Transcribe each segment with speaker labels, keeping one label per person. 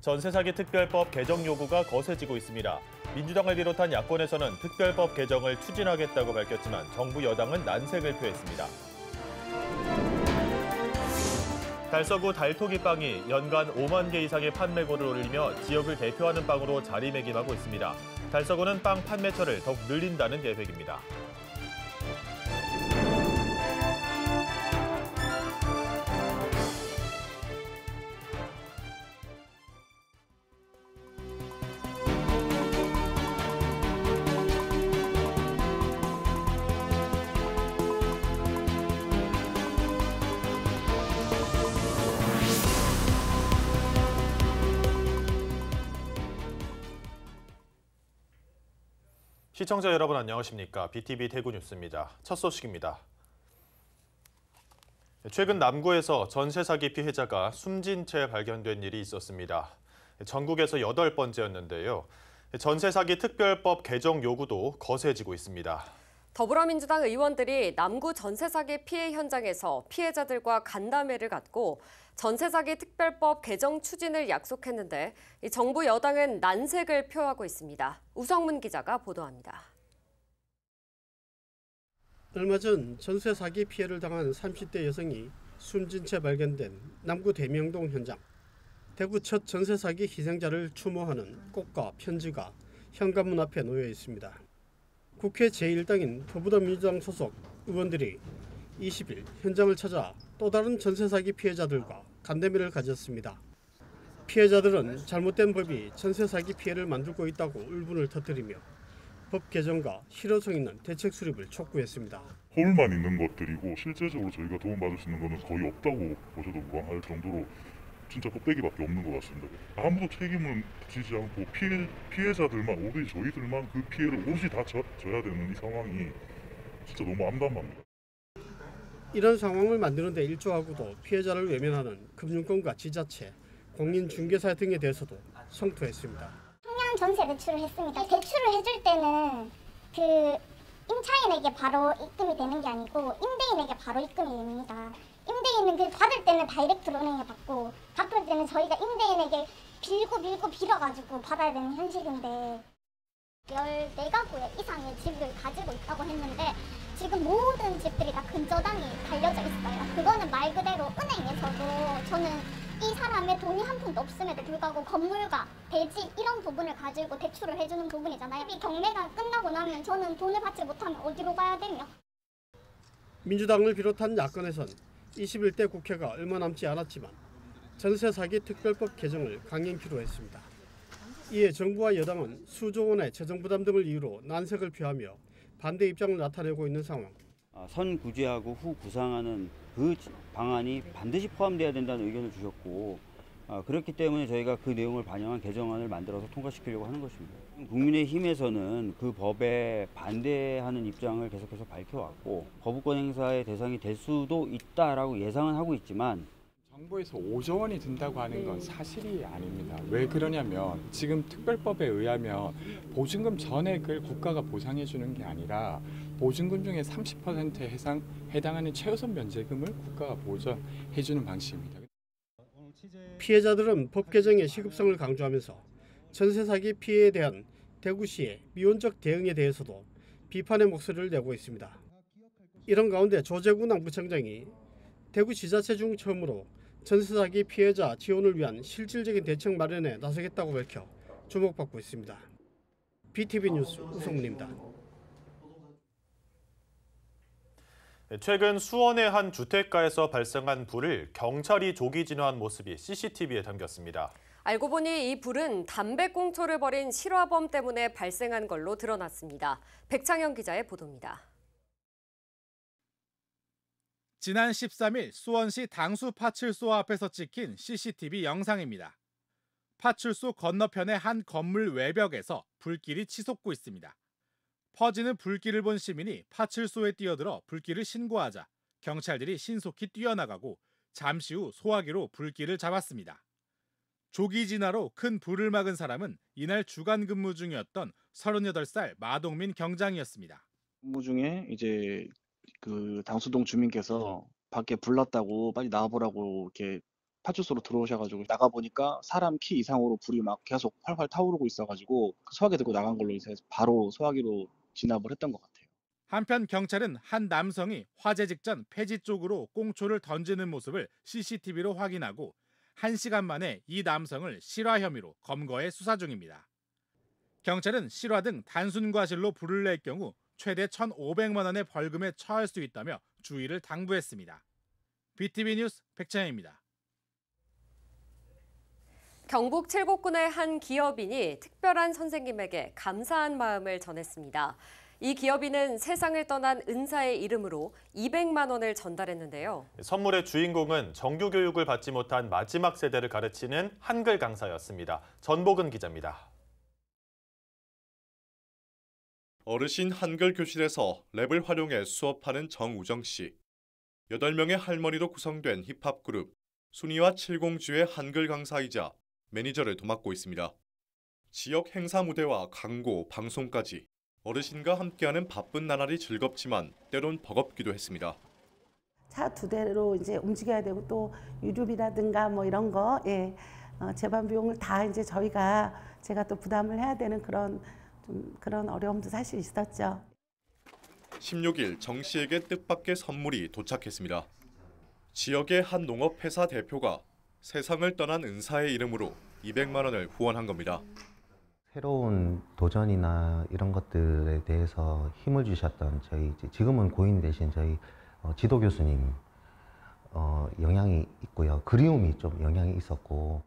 Speaker 1: 전세 사기 특별법 개정 요구가 거세지고 있습니다. 민주당을 비롯한 야권에서는 특별법 개정을 추진하겠다고 밝혔지만 정부 여당은 난색을 표했습니다. 달서구 달토기 빵이 연간 5만 개 이상의 판매고를 올리며 지역을 대표하는 빵으로 자리매김하고 있습니다. 달서구는 빵 판매처를 더욱 늘린다는 계획입니다. 시청자 여러분 안녕하십니까? BTV 대구 뉴스입니다. 첫 소식입니다. 최근 남구에서 전세 사기 피해자가 숨진 채 발견된 일이 있었습니다. 전국에서 8번째였는데요. 전세 사기 특별법 개정 요구도 거세지고 있습니다.
Speaker 2: 더불어민주당 의원들이 남구 전세 사기 피해 현장에서 피해자들과 간담회를 갖고 전세 사기 특별법 개정 추진을 약속했는데 정부 여당은 난색을 표하고 있습니다. 우성문 기자가 보도합니다.
Speaker 3: 얼마 전 전세 사기 피해를 당한 30대 여성이 숨진 채 발견된 남구 대명동 현장. 대구 첫 전세 사기 희생자를 추모하는 꽃과 편지가 현관문 앞에 놓여 있습니다. 국회 제1당인 더불어민주당 소속 의원들이 20일 현장을 찾아 또 다른 전세 사기 피해자들과 간담회를 가졌습니다. 피해자들은 잘못된 법이 전세 사기 피해를 만들고 있다고 울분을 터뜨리며 법 개정과 실효성 있는 대책 수립을 촉구했습니다.
Speaker 4: 허울만 있는 것들이고 실제적으로 저희가 도움받을 수 있는 것은 거의 없다고 보셔도 무방할 정도로 진짜 껍데기밖에 없는 것 같습니다. 아무도 책임을 지지 않고 피해자들만, 오로지 저희들만 그 피해를 오롯이 다 져야 되는 이 상황이 진짜 너무 암담합니다.
Speaker 3: 이런 상황을 만드는 데 일조하고도 피해자를 외면하는 금융권과 지자체, 공인중개사 등에 대해서도 성토했습니다.
Speaker 5: 청년 전세 대출을 했습니다. 대출을 해줄 때는 그 임차인에게 바로 입금이 되는 게 아니고 임대인에게 바로 입금이 됩니다. 임대인은 그 받을 때는 다이렉트로 은행에 받고 갚을 때는 저희가 임대인에게 빌고 빌어가지고 받아야 되는 현실인데 14가구 이상의 집을 가지고 있다고 했는데 지금 모든 집들이 다 근저당이 달려져 있어요. 그거는 말 그대로 은행에서도 저는 이 사람의 돈이 한 푼도 없음에도 불구하고 건물과 대지 이런 부분을 가지고 대출을 해주는 부분이잖아요. 이 경매가 끝나고 나면 저는 돈을 받지 못하면 어디로 가야 되며.
Speaker 3: 민주당을 비롯한 야권에선 21대 국회가 얼마 남지 않았지만 전세 사기 특별법 개정을 강행키로 했습니다. 이에 정부와 여당은 수조 원의 재정 부담 등을 이유로 난색을 표하며 반대 입장을 나타내고 있는 상황.
Speaker 6: 선구제하고 후구상하는 그 방안이 반드시 포함돼야 된다는 의견을 주셨고 그렇기 때문에 저희가 그 내용을 반영한 개정안을 만들어서 통과시키려고 하는 것입니다. 국민의힘에서는 그 법에 반대하는 입장을 계속해서 밝혀왔고 거부권 행사의 대상이 될 수도 있다라고 예상은 하고 있지만
Speaker 7: 정부에서 5조 원이 든다고 하는 건 사실이 아닙니다. 왜 그러냐면 지금 특별법에 의하면 보증금 전액을 국가가 보상해 주는 게 아니라 보증금 중에 30%에 해당하는 최우선 면제금을 국가가 보전해 주는 방식입니다.
Speaker 3: 피해자들은 법 개정의 시급성을 강조하면서 전세 사기 피해에 대한 대구시의 미온적 대응에 대해서도 비판의 목소리를 내고 있습니다. 이런 가운데 조재구 남구청장이 대구 지자체 중 처음으로 전세 사기 피해자 지원을 위한 실질적인 대책 마련에 나서겠다고 밝혀 주목받고 있습니다. BTV 뉴스 우성문입니다.
Speaker 1: 최근 수원의 한 주택가에서 발생한 불을 경찰이 조기 진화한 모습이 CCTV에 담겼습니다.
Speaker 2: 알고 보니 이 불은 담배꽁초를 버린 실화범 때문에 발생한 걸로 드러났습니다. 백창현 기자의 보도입니다.
Speaker 8: 지난 13일 수원시 당수 파출소 앞에서 찍힌 CCTV 영상입니다. 파출소 건너편의 한 건물 외벽에서 불길이 치솟고 있습니다. 퍼지는 불길을 본 시민이 파출소에 뛰어들어 불길을 신고하자 경찰들이 신속히 뛰어나가고 잠시 후 소화기로 불길을 잡았습니다. 조기 진화로 큰 불을 막은 사람은 이날 주간 근무 중이었던 38살 마동민 경장이었습니다.
Speaker 9: 근무 중에 이제 그 당수동 주민께서 밖에 불났다고 빨리 나와보라고 이렇게 파출소로 들어오셔가지고 나가 보니까 사람 키 이상으로 불이 막 계속 활활 타오르고 있어가지고 소화기 들고 나간 걸로 이제 바로 소화기로 진압을 했던 것 같아요.
Speaker 8: 한편 경찰은 한 남성이 화재 직전 폐지 쪽으로 꽁초를 던지는 모습을 CCTV로 확인하고 1시간 만에 이 남성을 실화 혐의로 검거해 수사 중입니다. 경찰은 실화 등 단순 과실로 불을 낼 경우 최대 1,500만 원의 벌금에 처할 수 있다며 주의를 당부했습니다. BTV 뉴스 백찬현입니다.
Speaker 2: 경북 칠곡군의 한 기업인이 특별한 선생님에게 감사한 마음을 전했습니다. 이 기업인은 세상을 떠난 은사의 이름으로 200만 원을 전달했는데요.
Speaker 1: 선물의 주인공은 정규 교육을 받지 못한 마지막 세대를 가르치는 한글 강사였습니다. 전복은 기자입니다.
Speaker 10: 어르신 한글 교실에서 랩을 활용해 수업하는 정우정 씨. 8명의 할머니로 구성된 힙합 그룹 순이와 칠공주의 한글 강사이자 매니저를 도맡고 있습니다. 지역 행사 무대와 광고, 방송까지 어르신과 함께하는 바쁜 나날이 즐겁지만 때론 버겁기도 했습니다.
Speaker 11: 차 2대로 이제 움직여야 되고 또 유류비라든가 뭐 이런 거, 재반 비용을 다 이제 제가 또 부담을 해야 되는 그런 어려움도 사실 있었죠.
Speaker 10: 16일 정 씨에게 뜻밖의 선물이 도착했습니다. 지역의 한 농업회사 대표가 세상을 떠난 은사의 이름으로 200만 원을 후원한 겁니다.
Speaker 12: 새로운 도전이나 이런 것들에 대해서 힘을 주셨던 저희 지금은 고인 되신 저희 지도 교수님 영향이 있고요. 그리움이 좀 영향이 있었고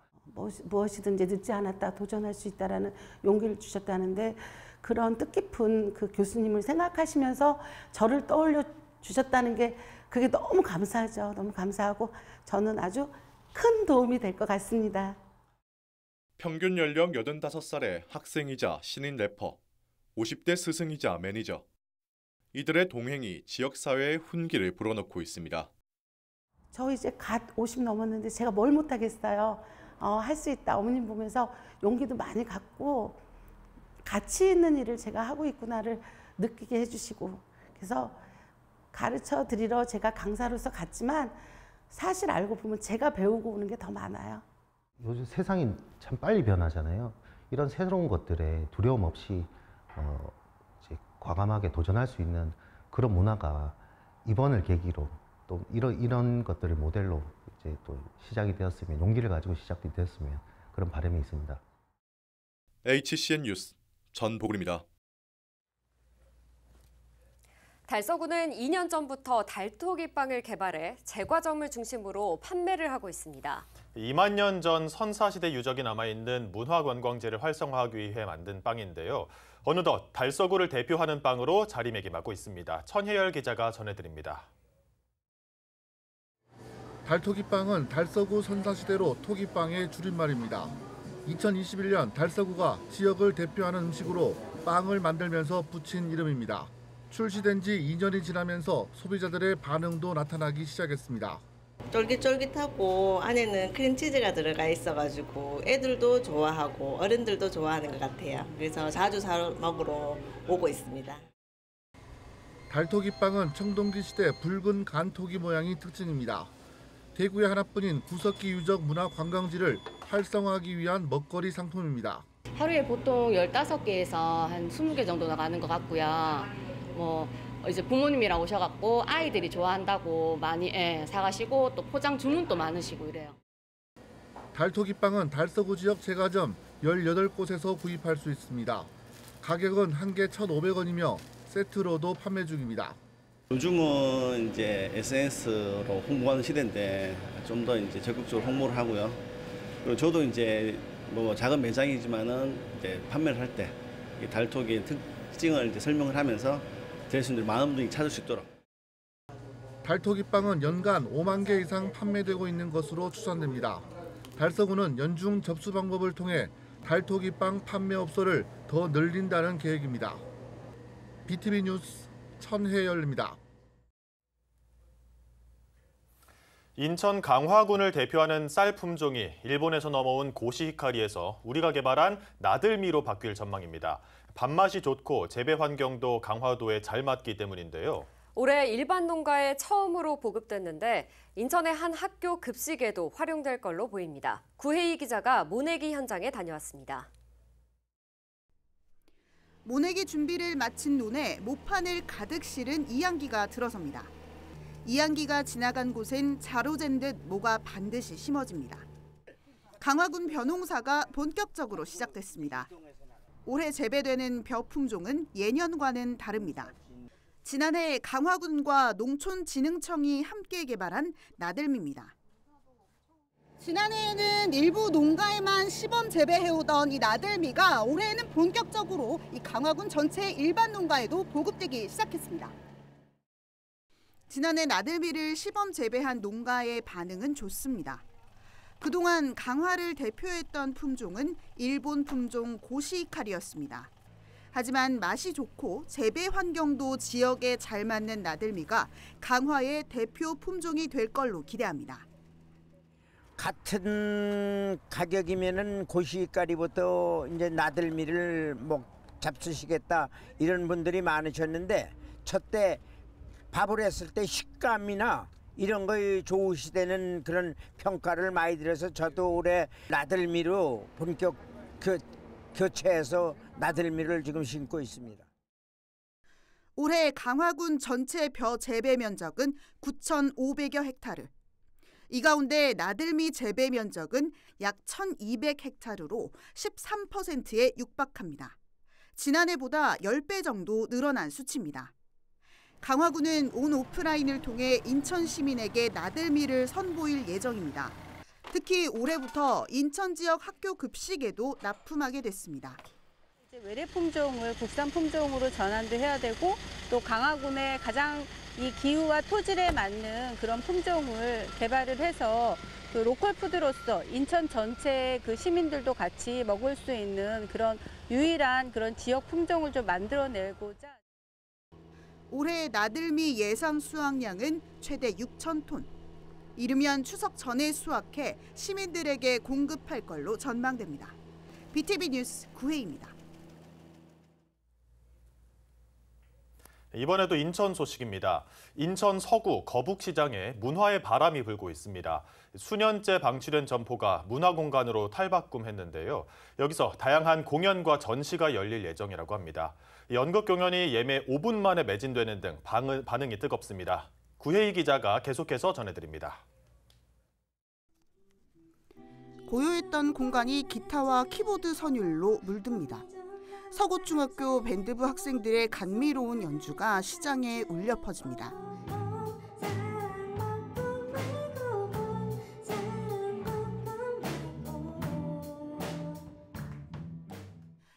Speaker 11: 무엇이든지 늦지 않았다 도전할 수 있다라는 용기를 주셨다는데 그런 뜻깊은 그 교수님을 생각하시면서 저를 떠올려 주셨다는 게 그게 너무 감사하죠. 너무 감사하고 저는 아주 큰 도움이 될 것 같습니다.
Speaker 10: 평균 연령 85살의 학생이자 신인 래퍼, 50대 스승이자 매니저. 이들의 동행이 지역사회의 훈기를 불어넣고 있습니다.
Speaker 11: 저 이제 갓 50 넘었는데 제가 뭘 못하겠어요. 할 수 있다. 어머님 보면서 용기도 많이 갖고 가치 있는 일을 제가 하고 있구나를 느끼게 해주시고 그래서 가르쳐 드리러 제가 강사로서 갔지만 사실 알고 보면 제가 배우고 오는 게 더 많아요.
Speaker 12: 요즘 세상이 참 빨리 변하잖아요. 이런 새로운 것들에 두려움 없이 이제 과감하게 도전할 수 있는 그런 문화가 이번을 계기로 또 이런 것들을 모델로 이제 또 시작이 되었으면 용기를 가지고 시작이 되었으면 그런 바람이 있습니다.
Speaker 10: HCN 뉴스 전복울입니다.
Speaker 2: 달서구는 2년 전부터 달토기빵을 개발해 제과점을 중심으로 판매를 하고 있습니다.
Speaker 1: 2만 년 전 선사시대 유적이 남아있는 문화관광지를 활성화하기 위해 만든 빵인데요. 어느덧 달서구를 대표하는 빵으로 자리매김하고 있습니다. 천혜열 기자가 전해드립니다.
Speaker 13: 달토기빵은 달서구 선사시대로 토기빵의 줄임말입니다. 2021년 달서구가 지역을 대표하는 음식으로 빵을 만들면서 붙인 이름입니다. 출시된 지 2년이 지나면서 소비자들의 반응도 나타나기 시작했습니다.
Speaker 14: 쫄깃쫄깃하고 안에는 크림치즈가 들어가 있어가지고 애들도 좋아하고 어른들도 좋아하는 것 같아요. 그래서 자주 사 먹으러 오고 있습니다.
Speaker 13: 달토기빵은 청동기 시대 붉은 간토기 모양이 특징입니다. 대구에 하나뿐인 구석기 유적 문화관광지를 활성화하기 위한 먹거리 상품입니다.
Speaker 15: 하루에 보통 15개에서 한 20개 정도 나가는 것 같고요. 이제 부모님이랑 오셔갖고 아이들이 좋아한다고 많이 사가시고 또 포장 주문도 많으시고 이래요.
Speaker 13: 달토기빵은 달서구 지역 제과점 18곳에서 구입할 수 있습니다. 가격은 한 개 1,500원이며 세트로도 판매 중입니다.
Speaker 16: 요즘은 이제 SNS로 홍보하는 시대인데 좀 더 이제 적극적으로 홍보를 하고요. 그리고 저도 이제 작은 매장이지만은 이제 판매를 할 때 달토기의 특징을 이제 설명을 하면서 대중들 많은 분이 찾을 수 있도록.
Speaker 13: 달토기빵은 연간 5만 개 이상 판매되고 있는 것으로 추산됩니다. 달서구는 연중 접수 방법을 통해 달토기빵 판매업소를 더 늘린다는 계획입니다. BTV 뉴스 천혜열입니다.
Speaker 1: 인천 강화군을 대표하는 쌀 품종이 일본에서 넘어온 고시히카리에서 우리가 개발한 나들미로 바뀔 전망입니다. 밥맛이 좋고 재배 환경도 강화도에 잘 맞기 때문인데요.
Speaker 2: 올해 일반 농가에 처음으로 보급됐는데 인천의 한 학교 급식에도 활용될 걸로 보입니다. 구혜희 기자가 모내기 현장에 다녀왔습니다.
Speaker 17: 모내기 준비를 마친 논에 모판을 가득 실은 이항기가 들어섭니다. 이항기가 지나간 곳엔 자로 잰 듯 모가 반드시 심어집니다. 강화군 벼농사가 본격적으로 시작됐습니다. 올해 재배되는 벼 품종은 예년과는 다릅니다. 지난해 강화군과 농촌진흥청이 함께 개발한 나들미입니다. 지난해에는 일부 농가에만 시범 재배해오던 이 나들미가 올해에는 본격적으로 이 강화군 전체 일반 농가에도 보급되기 시작했습니다. 지난해 나들미를 시범 재배한 농가의 반응은 좋습니다. 그동안 강화를 대표했던 품종은 일본 품종 고시이칼이었습니다. 하지만 맛이 좋고 재배 환경도 지역에 잘 맞는 나들미가 강화의 대표 품종이 될 걸로 기대합니다.
Speaker 18: 같은 가격이면은 고시가리부터 이제 나들미를 잡수시겠다 이런 분들이 많으셨는데 첫때 밥을 했을 때 식감이나 이런 거 좋으시다는 그런 평가를 많이 들어서 저도 올해 나들미로 본격 교체해서 나들미를 지금 심고 있습니다.
Speaker 17: 올해 강화군 전체 벼 재배 면적은 9,500여 헥타르. 이 가운데 나들미 재배 면적은 약 1,200헥타르로 13%에 육박합니다. 지난해보다 10배 정도 늘어난 수치입니다. 강화군은 온 오프라인을 통해 인천 시민에게 나들미를 선보일 예정입니다. 특히 올해부터 인천 지역 학교 급식에도 납품하게 됐습니다.
Speaker 19: 외래 품종을 국산 품종으로 전환도 해야 되고 또 강화군의 가장 이 기후와 토질에 맞는 그런 품종을 개발을 해서 그 로컬 푸드로서 인천 전체 그 시민들도 같이 먹을 수 있는 그런 유일한 그런 지역 품종을 좀 만들어내고자.
Speaker 17: 올해 나들미 예상 수확량은 최대 6,000톤. 이르면 추석 전에 수확해 시민들에게 공급할 걸로 전망됩니다. BTV 뉴스 구혜입니다.
Speaker 1: 이번에도 인천 소식입니다. 인천 서구 거북시장에 문화의 바람이 불고 있습니다. 수년째 방치된 점포가 문화공간으로 탈바꿈했는데요. 여기서 다양한 공연과 전시가 열릴 예정이라고 합니다. 연극 공연이 예매 5분 만에 매진되는 등 반응이 뜨겁습니다. 구혜희 기자가 계속해서 전해드립니다.
Speaker 17: 고요했던 공간이 기타와 키보드 선율로 물듭니다. 서구중학교 밴드부 학생들의 감미로운 연주가 시장에 울려 퍼집니다.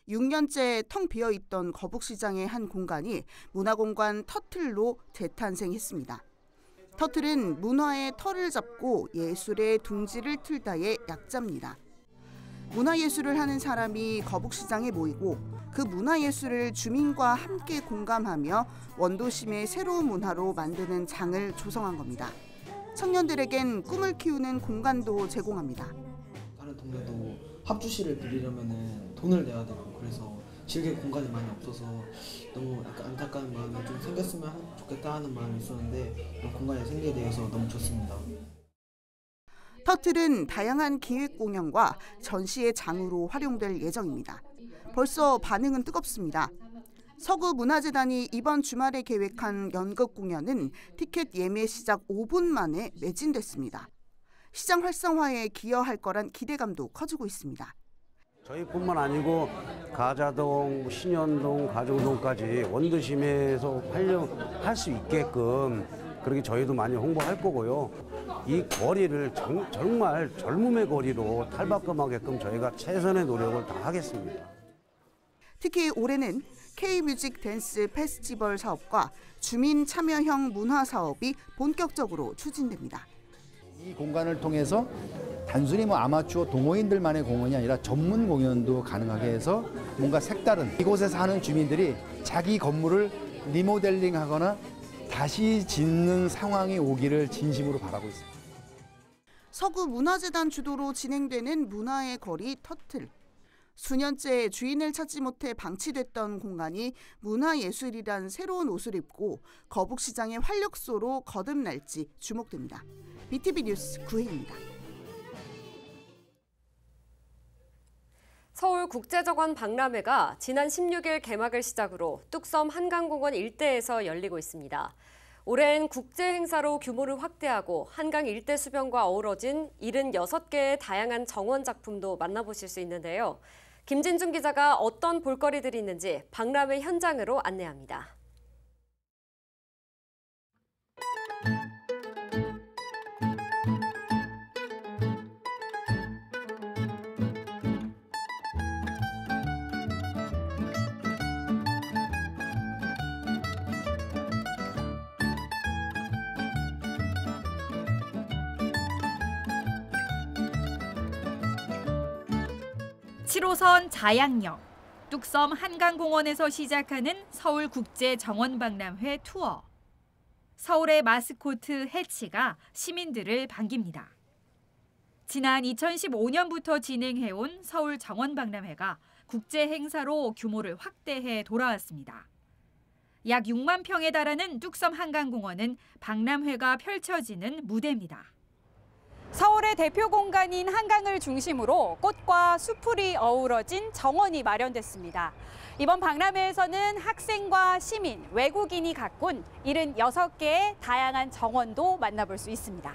Speaker 17: (6년째) 텅 비어있던 거북시장의 한 공간이 문화공간 터틀로 재탄생했습니다. 터틀은 문화의 털을 잡고 예술의 둥지를 틀다의 약자입니다. 문화예술을 하는 사람이 거북시장에 모이고 그 문화예술을 주민과 함께 공감하며 원도심의 새로운 문화로 만드는 장을 조성한 겁니다. 청년들에겐 꿈을 키우는 공간도 제공합니다.
Speaker 20: 다른 동네도 합주실을 빌리려면 돈을 내야 되고 그래서 즐길 공간이 많이 없어서 너무 약간 안타까운 마음이 좀 생겼으면 좋겠다 하는 마음이 있었는데 그런 공간이 생기게 돼서 너무 좋습니다.
Speaker 17: 터틀은 다양한 기획 공연과 전시의 장으로 활용될 예정입니다. 벌써 반응은 뜨겁습니다. 서구문화재단이 이번 주말에 계획한 연극 공연은 티켓 예매 시작 5분 만에 매진됐습니다. 시장 활성화에 기여할 거란 기대감도 커지고 있습니다.
Speaker 21: 저희뿐만 아니고 가자동, 신현동, 가정동까지 원도심에서 활용할 수 있게끔 그렇게 저희도 많이 홍보할 거고요. 이 거리를 정말 젊음의 거리로 탈바꿈하게끔 저희가 최선의 노력을 다 하겠습니다.
Speaker 17: 특히 올해는 K-뮤직 댄스 페스티벌 사업과 주민 참여형 문화 사업이 본격적으로 추진됩니다.
Speaker 22: 이 공간을 통해서 단순히 아마추어 동호인들만의 공연이 아니라 전문 공연도 가능하게 해서 뭔가 색다른 이곳에 사는 주민들이 자기 건물을 리모델링하거나 다시 짓는 상황이 오기를 진심으로 바라고 있습니다.
Speaker 17: 서구문화재단 주도로 진행되는 문화의 거리 터틀. 수년째 주인을 찾지 못해 방치됐던 공간이 문화예술이란 새로운 옷을 입고 거북시장의 활력소로 거듭날지 주목됩니다. BTV 뉴스 구혜입니다.
Speaker 2: 서울국제정원 박람회가 지난 16일 개막을 시작으로 뚝섬 한강공원 일대에서 열리고 있습니다. 올해는 국제 행사로 규모를 확대하고 한강 일대 수변과 어우러진 76개의 다양한 정원 작품도 만나보실 수 있는데요. 김진중 기자가 어떤 볼거리들이 있는지 박람회 현장으로 안내합니다.
Speaker 4: (7호선) 자양역, 뚝섬 한강공원에서 시작하는 서울국제정원박람회 투어. 서울의 마스코트 해치가 시민들을 반깁니다. 지난 2015년부터 진행해온 서울정원박람회가 국제행사로 규모를 확대해 돌아왔습니다. 약 6만 평에 달하는 뚝섬 한강공원은 박람회가 펼쳐지는 무대입니다.
Speaker 5: 서울의 대표 공간인 한강을 중심으로 꽃과 수풀이 어우러진 정원이 마련됐습니다. 이번 박람회에서는 학생과 시민, 외국인이 가꾼 76개의 다양한 정원도 만나볼 수 있습니다.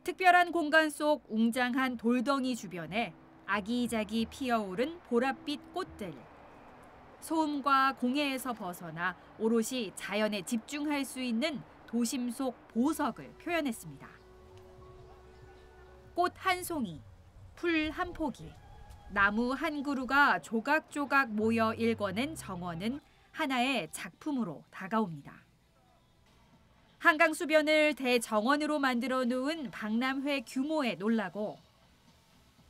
Speaker 4: 특별한 공간 속 웅장한 돌덩이 주변에 아기자기 피어오른 보랏빛 꽃들. 소음과 공해에서 벗어나 오롯이 자연에 집중할 수 있는 도심 속 보석을 표현했습니다. 꽃 한 송이, 풀 한 포기, 나무 한 그루가 조각조각 모여 일궈낸 정원은 하나의 작품으로 다가옵니다. 한강 수변을 대정원으로 만들어 놓은 박람회 규모에 놀라고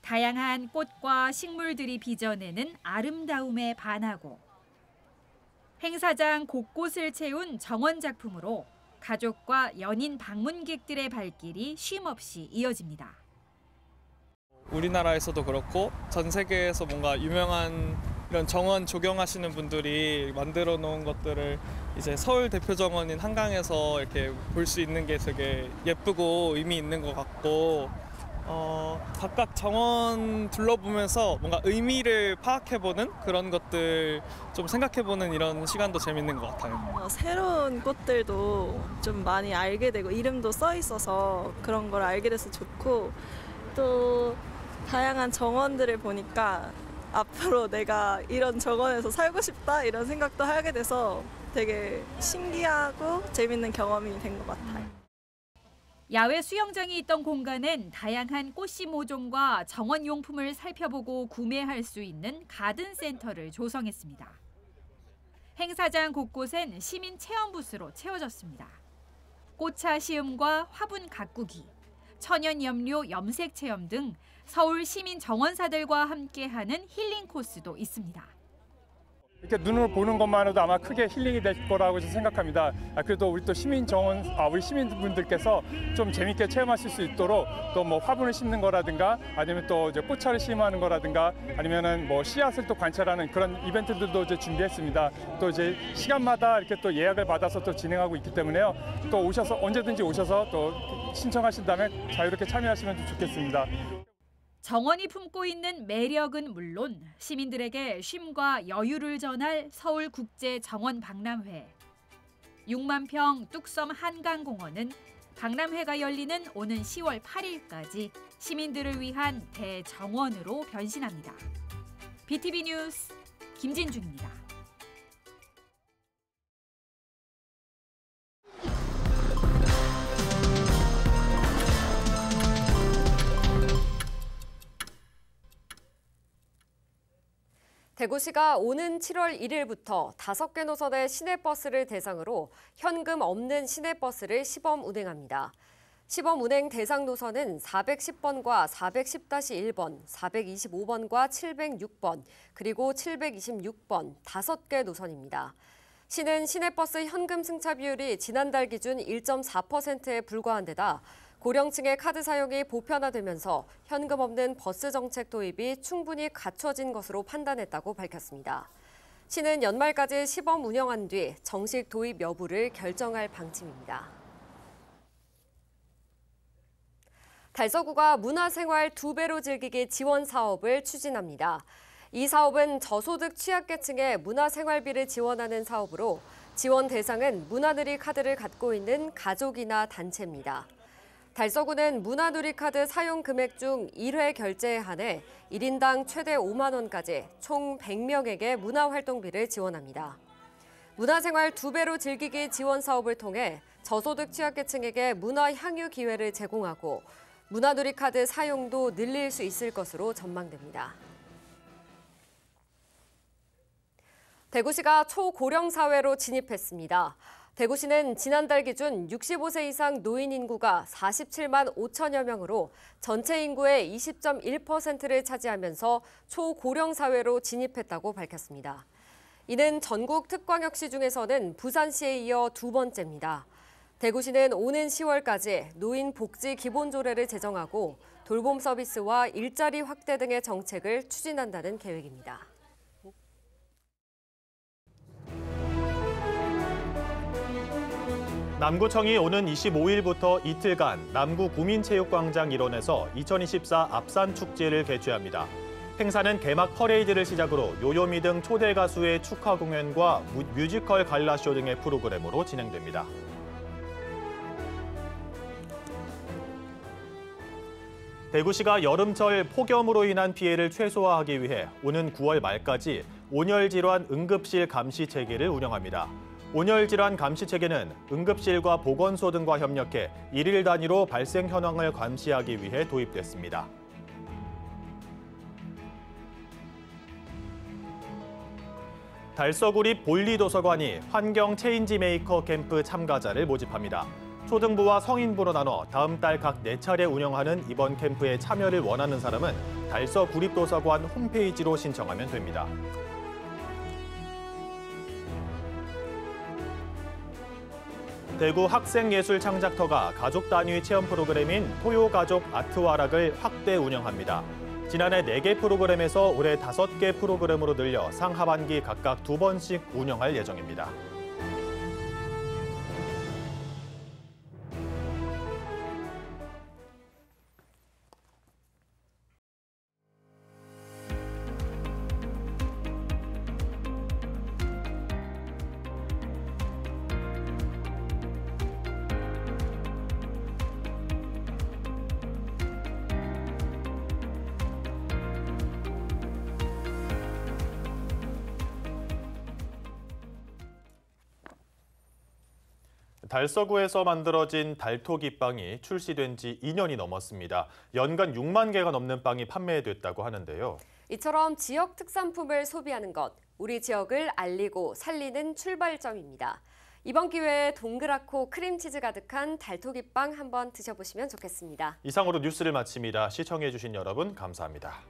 Speaker 4: 다양한 꽃과 식물들이 빚어내는 아름다움에 반하고 행사장 곳곳을 채운 정원 작품으로 가족과 연인 방문객들의 발길이 쉼없이 이어집니다.
Speaker 23: 우리나라에서도 그렇고 전 세계에서 뭔가 유명한 이런 정원 조경하시는 분들이 만들어 놓은 것들을 이제 서울 대표 정원인 한강에서 이렇게 볼 수 있는 게 되게 예쁘고 의미 있는 것 같고 각각 정원 둘러보면서 뭔가 의미를 파악해보는 그런 것들 좀 생각해보는 이런 시간도 재밌는 것 같아요.
Speaker 24: 새로운 꽃들도 좀 많이 알게 되고 이름도 써 있어서 그런 걸 알게 돼서 좋고 또 다양한 정원들을 보니까 앞으로 내가 이런 정원에서 살고 싶다 이런 생각도 하게 돼서 되게 신기하고 재밌는 경험이 된 것 같아요.
Speaker 4: 야외 수영장이 있던 공간엔 다양한 꽃씨 모종과 정원용품을 살펴보고 구매할 수 있는 가든센터를 조성했습니다. 행사장 곳곳엔 시민 체험 부스로 채워졌습니다. 꽃차 시음과 화분 가꾸기, 천연염료 염색 체험 등 서울 시민 정원사들과 함께하는 힐링 코스도 있습니다.
Speaker 25: 이렇게 눈으로 보는 것만으로도 아마 크게 힐링이 될 거라고 생각합니다. 그래도 우리 또 우리 시민분들께서 좀 재밌게 체험하실 수 있도록 또 뭐 화분을 심는 거라든가 아니면 또 이제 꽃차를 심어하는 거라든가 아니면은 뭐 씨앗을 또 관찰하는 그런 이벤트들도 이제 준비했습니다. 또 이제 시간마다 이렇게 또 예약을 받아서 또 진행하고 있기 때문에요. 또 오셔서 언제든지 오셔서 또 신청하신 다음에 자유롭게 참여하시면 좋겠습니다.
Speaker 4: 정원이 품고 있는 매력은 물론 시민들에게 쉼과 여유를 전할 서울국제정원박람회. 6만 평 뚝섬 한강공원은 박람회가 열리는 오는 10월 8일까지 시민들을 위한 대정원으로 변신합니다. BTV 뉴스 김진중입니다.
Speaker 2: 대구시가 오는 7월 1일부터 5개 노선의 시내버스를 대상으로 현금 없는 시내버스를 시범 운행합니다. 시범 운행 대상 노선은 410번과 410-1번, 425번과 706번, 그리고 726번 5개 노선입니다. 시는 시내버스 현금 승차 비율이 지난달 기준 1.4%에 불과한 데다 고령층의 카드 사용이 보편화되면서 현금 없는 버스 정책 도입이 충분히 갖춰진 것으로 판단했다고 밝혔습니다. 시는 연말까지 시범 운영한 뒤 정식 도입 여부를 결정할 방침입니다. 달서구가 문화생활 2배로 즐기기 지원 사업을 추진합니다. 이 사업은 저소득 취약계층의 문화생활비를 지원하는 사업으로 지원 대상은 문화누리 카드를 갖고 있는 가족이나 단체입니다. 달서구는 문화누리 카드 사용 금액 중 1회 결제에 한해 1인당 최대 5만 원까지 총 100명에게 문화활동비를 지원합니다. 문화생활 2배로 즐기기 지원 사업을 통해 저소득 취약계층에게 문화 향유 기회를 제공하고 문화누리 카드 사용도 늘릴 수 있을 것으로 전망됩니다. 대구시가 초고령 사회로 진입했습니다. 대구시는 지난달 기준 65세 이상 노인 인구가 47만 5천여 명으로 전체 인구의 20.1%를 차지하면서 초고령 사회로 진입했다고 밝혔습니다. 이는 전국 특광역시 중에서는 부산시에 이어 두 번째입니다. 대구시는 오는 10월까지 노인 복지 기본조례를 제정하고 돌봄 서비스와 일자리 확대 등의 정책을 추진한다는 계획입니다.
Speaker 1: 남구청이 오는 25일부터 이틀간 남구 구민체육광장 일원에서 2024 앞산축제를 개최합니다. 행사는 개막 퍼레이드를 시작으로 요요미 등 초대 가수의 축하 공연과 뮤지컬 갈라쇼 등의 프로그램으로 진행됩니다. 대구시가 여름철 폭염으로 인한 피해를 최소화하기 위해 오는 9월 말까지 온열질환 응급실 감시 체계를 운영합니다. 온열질환 감시 체계는 응급실과 보건소 등과 협력해 1일 단위로 발생 현황을 감시하기 위해 도입됐습니다. 달서구립 볼리도서관이 환경 체인지 메이커 캠프 참가자를 모집합니다. 초등부와 성인부로 나눠 다음 달 각 4차례 운영하는 이번 캠프에 참여를 원하는 사람은 달서구립도서관 홈페이지로 신청하면 됩니다. 대구 학생예술창작터가 가족 단위 체험 프로그램인 토요가족 아트와락을 확대 운영합니다. 지난해 4개 프로그램에서 올해 5개 프로그램으로 늘려 상하반기 각각 2번씩 운영할 예정입니다. 달서구에서 만들어진 달토기빵이 출시된 지 2년이 넘었습니다. 연간 6만 개가 넘는 빵이 판매됐다고 하는데요.
Speaker 2: 이처럼 지역 특산품을 소비하는 것, 우리 지역을 알리고 살리는 출발점입니다. 이번 기회에 동그랗고 크림치즈 가득한 달토기빵 한번 드셔보시면 좋겠습니다.
Speaker 1: 이상으로 뉴스를 마칩니다. 시청해주신 여러분 감사합니다.